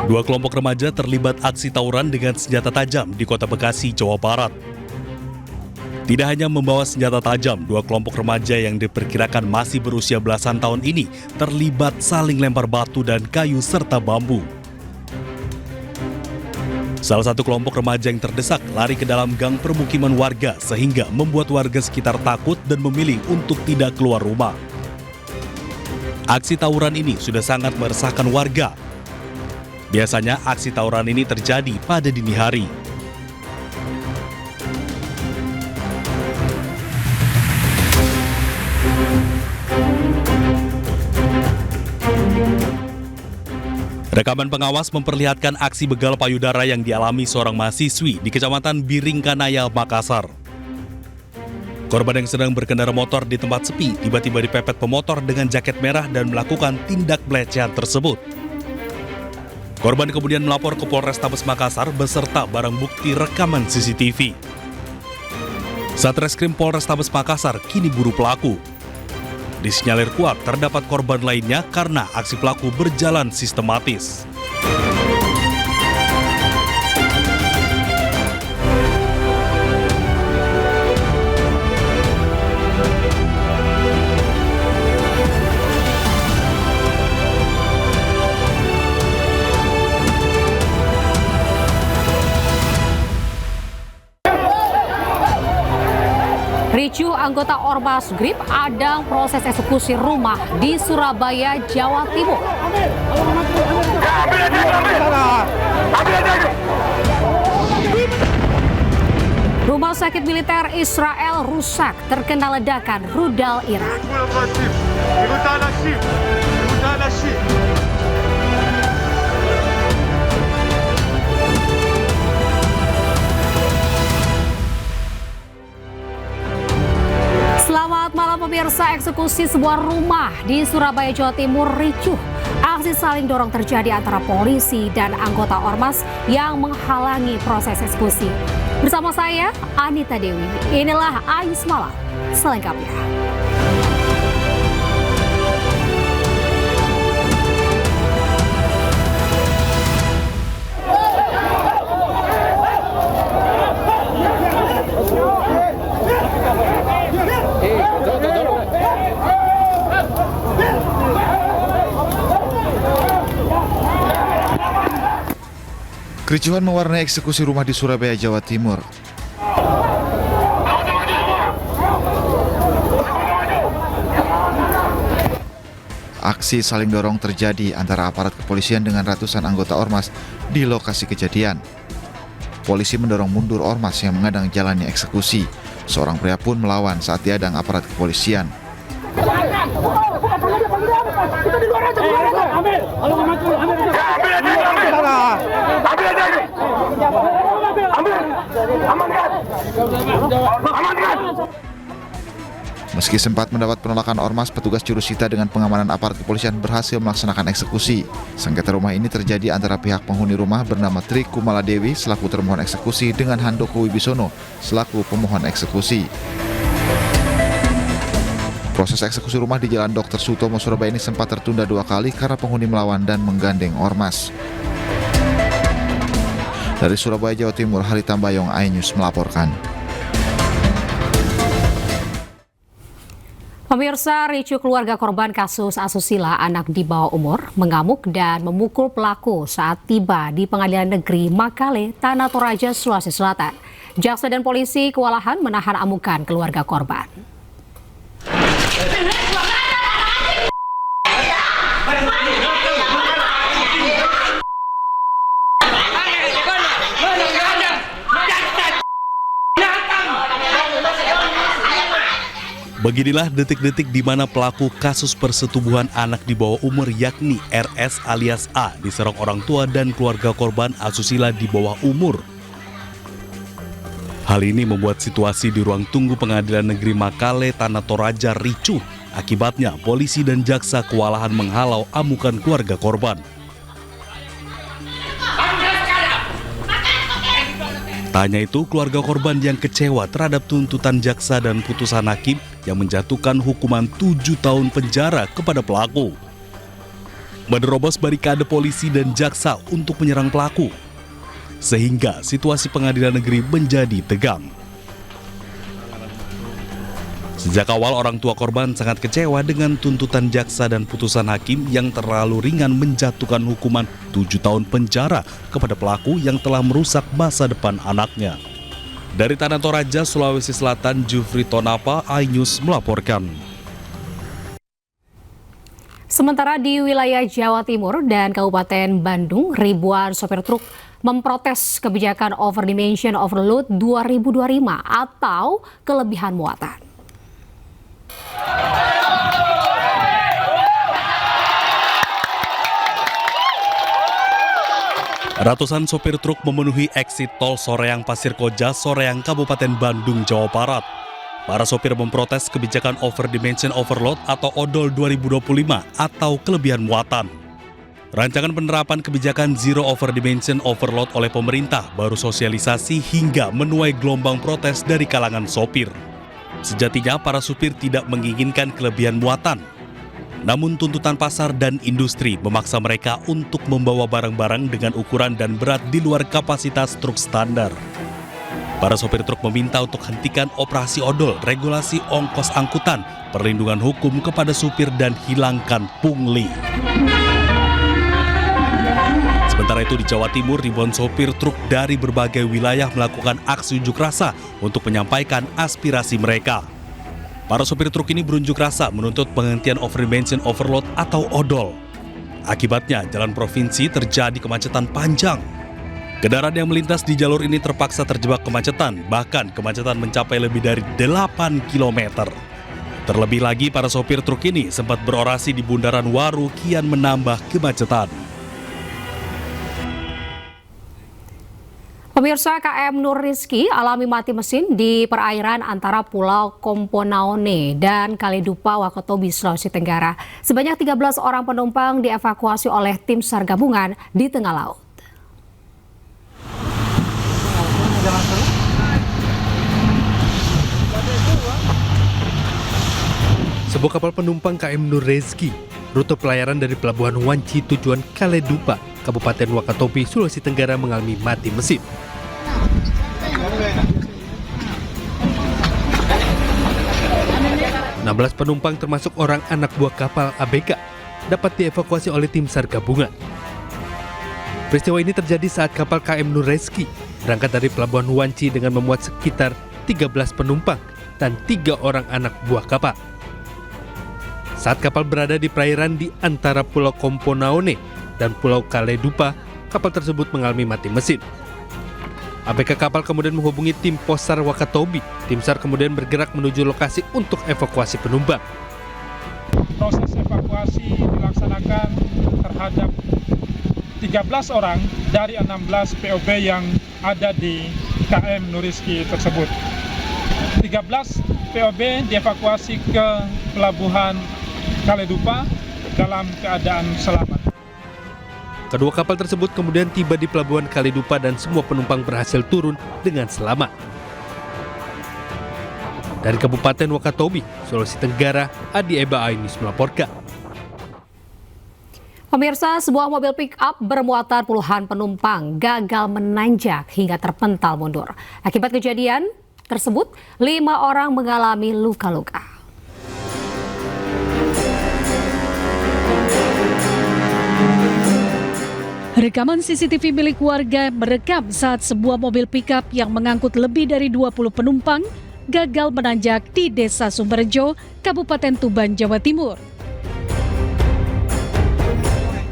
Dua kelompok remaja terlibat aksi tawuran dengan senjata tajam di Kota Bekasi, Jawa Barat. Tidak hanya membawa senjata tajam, dua kelompok remaja yang diperkirakan masih berusia belasan tahun ini terlibat saling lempar batu dan kayu serta bambu. Salah satu kelompok remaja yang terdesak lari ke dalam gang permukiman warga sehingga membuat warga sekitar takut dan memilih untuk tidak keluar rumah. Aksi tawuran ini sudah sangat meresahkan warga. Biasanya aksi tawuran ini terjadi pada dini hari. Rekaman pengawas memperlihatkan aksi begal payudara yang dialami seorang mahasiswi di Kecamatan Biringkanaya, Makassar. Korban yang sedang berkendara motor di tempat sepi tiba-tiba dipepet pemotor dengan jaket merah dan melakukan tindak pelecehan tersebut. Korban kemudian melapor ke Polrestabes Makassar beserta barang bukti rekaman CCTV. Satreskrim Polrestabes Makassar kini buru pelaku. Disinyalir kuat terdapat korban lainnya karena aksi pelaku berjalan sistematis. Ricuh anggota Ormas Grip adang proses eksekusi rumah di Surabaya, Jawa Timur. Rumah sakit militer Israel rusak terkena ledakan rudal Iran. Selamat malam pemirsa, eksekusi sebuah rumah di Surabaya, Jawa Timur ricuh. Aksi saling dorong terjadi antara polisi dan anggota Ormas yang menghalangi proses eksekusi. Bersama saya, Anita Dewi. Inilah Ais Malam selengkapnya. Kericuhan mewarnai eksekusi rumah di Surabaya, Jawa Timur. Aksi saling dorong terjadi antara aparat kepolisian dengan ratusan anggota Ormas di lokasi kejadian. Polisi mendorong mundur Ormas yang mengadang jalannya eksekusi. Seorang pria pun melawan saat diadang aparat kepolisian. Meski sempat mendapat penolakan Ormas, petugas jurusita dengan pengamanan aparat kepolisian berhasil melaksanakan eksekusi. Sengketa rumah ini terjadi antara pihak penghuni rumah bernama Tri Kumaladewi selaku termohon eksekusi dengan Handoko Wibisono selaku pemohon eksekusi. Proses eksekusi rumah di Jalan Dr. Sutomo, Surabaya ini sempat tertunda 2 kali karena penghuni melawan dan menggandeng Ormas. Dari Surabaya, Jawa Timur, Hari Tambayong, iNews melaporkan. Pemirsa, ricuh keluarga korban kasus asusila anak di bawah umur mengamuk dan memukul pelaku saat tiba di Pengadilan Negeri Makale, Tanah Toraja, Sulawesi Selatan. Jaksa dan polisi kewalahan menahan amukan keluarga korban. Beginilah detik-detik di mana pelaku kasus persetubuhan anak di bawah umur yakni RS alias A diserang orang tua dan keluarga korban asusila di bawah umur. Hal ini membuat situasi di ruang tunggu Pengadilan Negeri Makale, Tanah Toraja ricuh. Akibatnya polisi dan jaksa kewalahan menghalau amukan keluarga korban. Tanya itu keluarga korban yang kecewa terhadap tuntutan jaksa dan putusan hakim yang menjatuhkan hukuman 7 tahun penjara kepada pelaku. menerobos barikade polisi dan jaksa untuk menyerang pelaku, sehingga situasi pengadilan negeri menjadi tegang. Sejak awal orang tua korban sangat kecewa dengan tuntutan jaksa dan putusan hakim yang terlalu ringan menjatuhkan hukuman 7 tahun penjara kepada pelaku yang telah merusak masa depan anaknya. Dari Tanah Toraja, Sulawesi Selatan, Jufri Tonapa, iNews melaporkan. Sementara di wilayah Jawa Timur dan Kabupaten Bandung, ribuan sopir truk memprotes kebijakan overdimension overload 2025 atau kelebihan muatan. Ratusan sopir truk memenuhi eksit tol Soreang Pasir Koja, Soreang, Kabupaten Bandung, Jawa Barat. Para sopir memprotes kebijakan overdimension overload atau ODOL 2025 atau kelebihan muatan. Rancangan penerapan kebijakan Zero Overdimension Overload oleh pemerintah baru sosialisasi hingga menuai gelombang protes dari kalangan sopir. Sejatinya para supir tidak menginginkan kelebihan muatan. Namun tuntutan pasar dan industri memaksa mereka untuk membawa barang-barang dengan ukuran dan berat di luar kapasitas truk standar. Para sopir truk meminta untuk hentikan operasi odol, regulasi ongkos angkutan, perlindungan hukum kepada supir dan hilangkan pungli. Sementara itu di Jawa Timur, ribuan sopir truk dari berbagai wilayah melakukan aksi unjuk rasa untuk menyampaikan aspirasi mereka. Para sopir truk ini berunjuk rasa menuntut penghentian overdimension overload atau odol. Akibatnya, jalan provinsi terjadi kemacetan panjang. Kendaraan yang melintas di jalur ini terpaksa terjebak kemacetan, bahkan kemacetan mencapai lebih dari 8 km. Terlebih lagi, para sopir truk ini sempat berorasi di Bundaran Waru kian menambah kemacetan. Pemirsa, KM Nur Rizky alami mati mesin di perairan antara Pulau Komponaone dan Kaledupa, Wakatobi, Sulawesi Tenggara. Sebanyak 13 orang penumpang dievakuasi oleh tim SAR gabungan di tengah laut. Sebuah kapal penumpang KM Nur Rizky, rute pelayaran dari Pelabuhan Wanci tujuan Kaledupa, Kabupaten Wakatobi, Sulawesi Tenggara mengalami mati mesin. 16 penumpang termasuk orang anak buah kapal ABK dapat dievakuasi oleh tim SAR gabungan. Peristiwa ini terjadi saat kapal KM Nur Rizky berangkat dari Pelabuhan Wanci dengan memuat sekitar 13 penumpang dan 3 orang anak buah kapal. Saat kapal berada di perairan di antara Pulau Komponaone dan Pulau Kaledupa, kapal tersebut mengalami mati mesin. ABK kapal kemudian menghubungi tim Posar Wakatobi. Tim SAR kemudian bergerak menuju lokasi untuk evakuasi penumpang. Proses evakuasi dilaksanakan terhadap 13 orang dari 16 POB yang ada di KM Nur Rizky tersebut. 13 POB dievakuasi ke Pelabuhan Kaledupa dalam keadaan selamat. Kedua kapal tersebut kemudian tiba di Pelabuhan Kaledupa dan semua penumpang berhasil turun dengan selamat. Dari Kabupaten Wakatobi, Sulawesi Tenggara, Adi Eba, iNews melaporkan. Pemirsa, sebuah mobil pick-up bermuatan puluhan penumpang gagal menanjak hingga terpental mundur. Akibat kejadian tersebut, 5 orang mengalami luka-luka. Rekaman CCTV milik warga merekam saat sebuah mobil pickup yang mengangkut lebih dari 20 penumpang gagal menanjak di Desa Sumberjo, Kabupaten Tuban, Jawa Timur.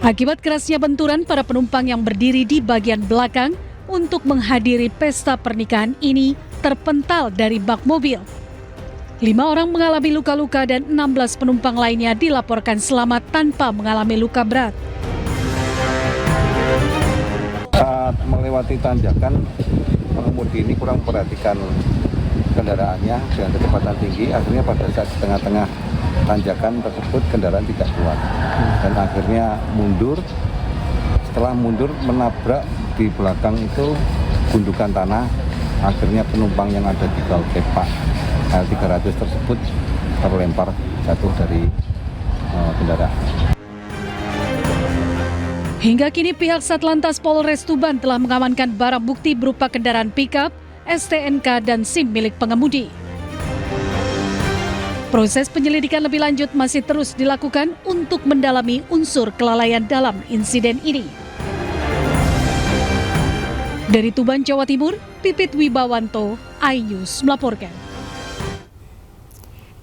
Akibat kerasnya benturan, para penumpang yang berdiri di bagian belakang untuk menghadiri pesta pernikahan ini terpental dari bak mobil. 5 orang mengalami luka-luka dan 16 penumpang lainnya dilaporkan selamat tanpa mengalami luka berat. Saat melewati tanjakan, pengemudi ini kurang memperhatikan kendaraannya dengan kecepatan tinggi. Akhirnya pada saat di tengah-tengah tanjakan tersebut kendaraan tidak kuat dan akhirnya mundur. Setelah mundur menabrak di belakang itu gundukan tanah. Akhirnya penumpang yang ada di Gaut Tepak L300 tersebut terlempar jatuh dari kendaraan. Hingga kini pihak Satlantas Polres Tuban telah mengamankan barang bukti berupa kendaraan pickup, STNK, dan SIM milik pengemudi. Proses penyelidikan lebih lanjut masih terus dilakukan untuk mendalami unsur kelalaian dalam insiden ini. Dari Tuban, Jawa Timur, Pipit Wibawanto, iNews melaporkan.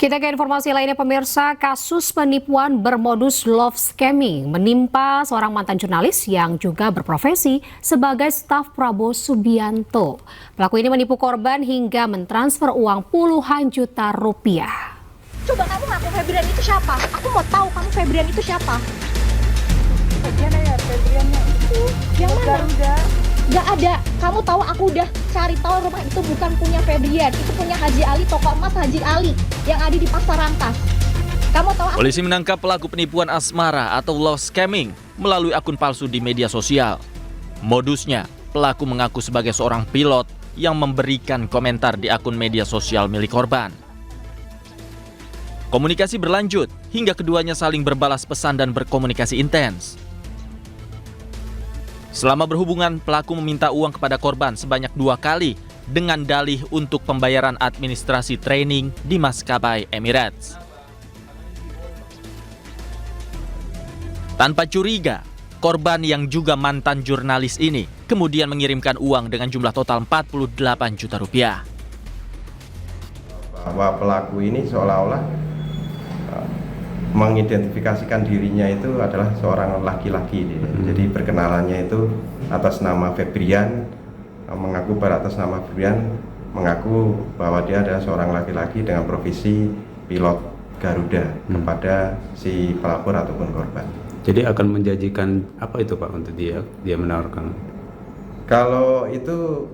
Kita ke informasi lainnya pemirsa, kasus penipuan bermodus love scamming menimpa seorang mantan jurnalis yang juga berprofesi sebagai staf Prabowo Subianto. Pelaku ini menipu korban hingga mentransfer uang puluhan juta rupiah. Coba kamu ngaku Febrian itu siapa? Aku mau tahu kamu Febrian itu siapa. Febriannya itu yang mana? Garuda. Gak ada. Kamu tahu aku udah cari tahu rumah itu bukan punya Febrian, itu punya Haji Ali, toko emas Haji Ali yang ada di Pasar Rangkas. Kamu tahu? Polisi menangkap pelaku penipuan asmara atau love scamming melalui akun palsu di media sosial. Modusnya, pelaku mengaku sebagai seorang pilot yang memberikan komentar di akun media sosial milik korban. Komunikasi berlanjut hingga keduanya saling berbalas pesan dan berkomunikasi intens. Selama berhubungan, pelaku meminta uang kepada korban sebanyak 2 kali dengan dalih untuk pembayaran administrasi training di maskapai Emirates. Tanpa curiga, korban yang juga mantan jurnalis ini kemudian mengirimkan uang dengan jumlah total 48 juta rupiah. Bahwa pelaku ini seolah-olah mengidentifikasikan dirinya itu adalah seorang laki-laki. Jadi perkenalannya itu atas nama Febrian, mengaku beratas nama Febrian, mengaku bahwa dia adalah seorang laki-laki dengan profesi pilot Garuda kepada si pelapor ataupun korban. Jadi akan menjanjikan apa itu Pak untuk dia menawarkan? Kalau itu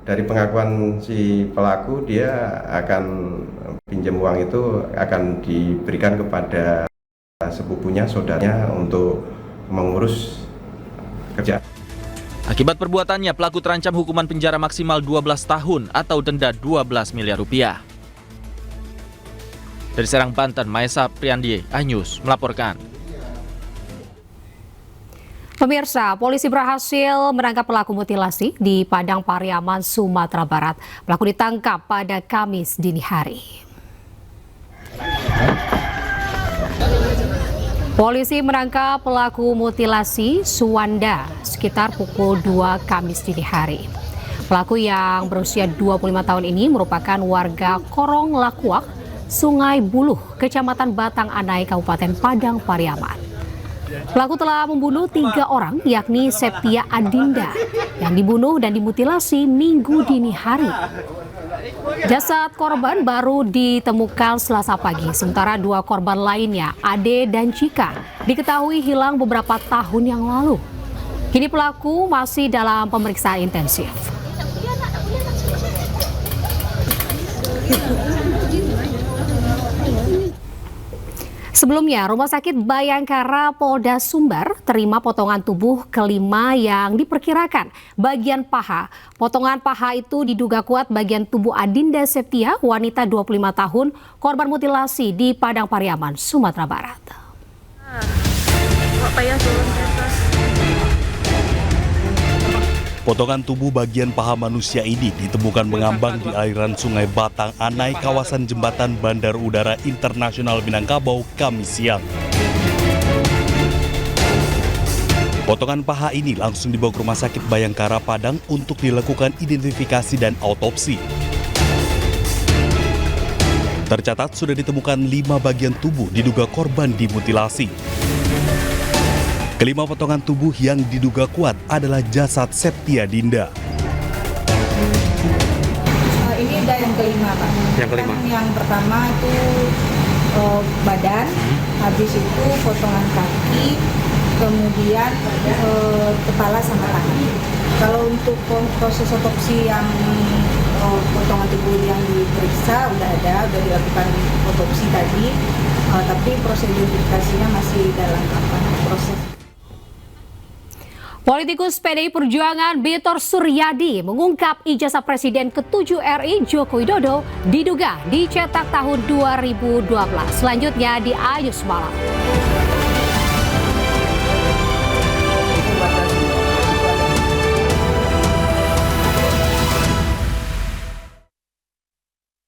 dari pengakuan si pelaku, dia akan pinjam uang itu akan diberikan kepada sepupunya, saudaranya untuk mengurus kerja. Akibat perbuatannya, pelaku terancam hukuman penjara maksimal 12 tahun atau denda 12 miliar rupiah. Dari Serang, Banten, Maesa Priandie, iNews melaporkan. Pemirsa, polisi berhasil menangkap pelaku mutilasi di Padang Pariaman, Sumatera Barat. Pelaku ditangkap pada Kamis dini hari. Polisi menangkap pelaku mutilasi Suwanda sekitar pukul 2 Kamis dini hari. Pelaku yang berusia 25 tahun ini merupakan warga Korong Lakuak, Sungai Buluh, Kecamatan Batang Anai, Kabupaten Padang Pariaman. Pelaku telah membunuh 3 orang, yakni Septia Adinda yang dibunuh dan dimutilasi Minggu dini hari. Jasad korban baru ditemukan Selasa pagi, sementara 2 korban lainnya, Ade dan Cika, diketahui hilang beberapa tahun yang lalu. Kini pelaku masih dalam pemeriksaan intensif. Sebelumnya, Rumah Sakit Bayangkara Polda Sumbar terima potongan tubuh kelima yang diperkirakan bagian paha. Potongan paha itu diduga kuat bagian tubuh Adinda Septia, wanita 25 tahun, korban mutilasi di Padang Pariaman, Sumatera Barat. Potongan tubuh bagian paha manusia ini ditemukan mengambang di aliran Sungai Batang Anai, kawasan jembatan Bandar Udara Internasional Minangkabau, Kamis siang. Potongan paha ini langsung dibawa ke Rumah Sakit Bayangkara Padang untuk dilakukan identifikasi dan autopsi. Tercatat sudah ditemukan 5 bagian tubuh diduga korban dimutilasi. Kelima potongan tubuh yang diduga kuat adalah jasad Septia Dinda. Ini udah yang kelima, Pak. Yang kelima. Yang pertama itu badan, habis itu potongan kaki, kemudian kepala sama tangan. Kalau untuk proses otopsi yang potongan tubuh yang diperiksa udah dilakukan otopsi tadi, tapi proses identifikasinya masih dalam proses. Politikus PDI Perjuangan Bitor Suryadi mengungkap ijazah Presiden ke-7 RI Joko Widodo diduga dicetak tahun 2012. Selanjutnya di iNews Malam.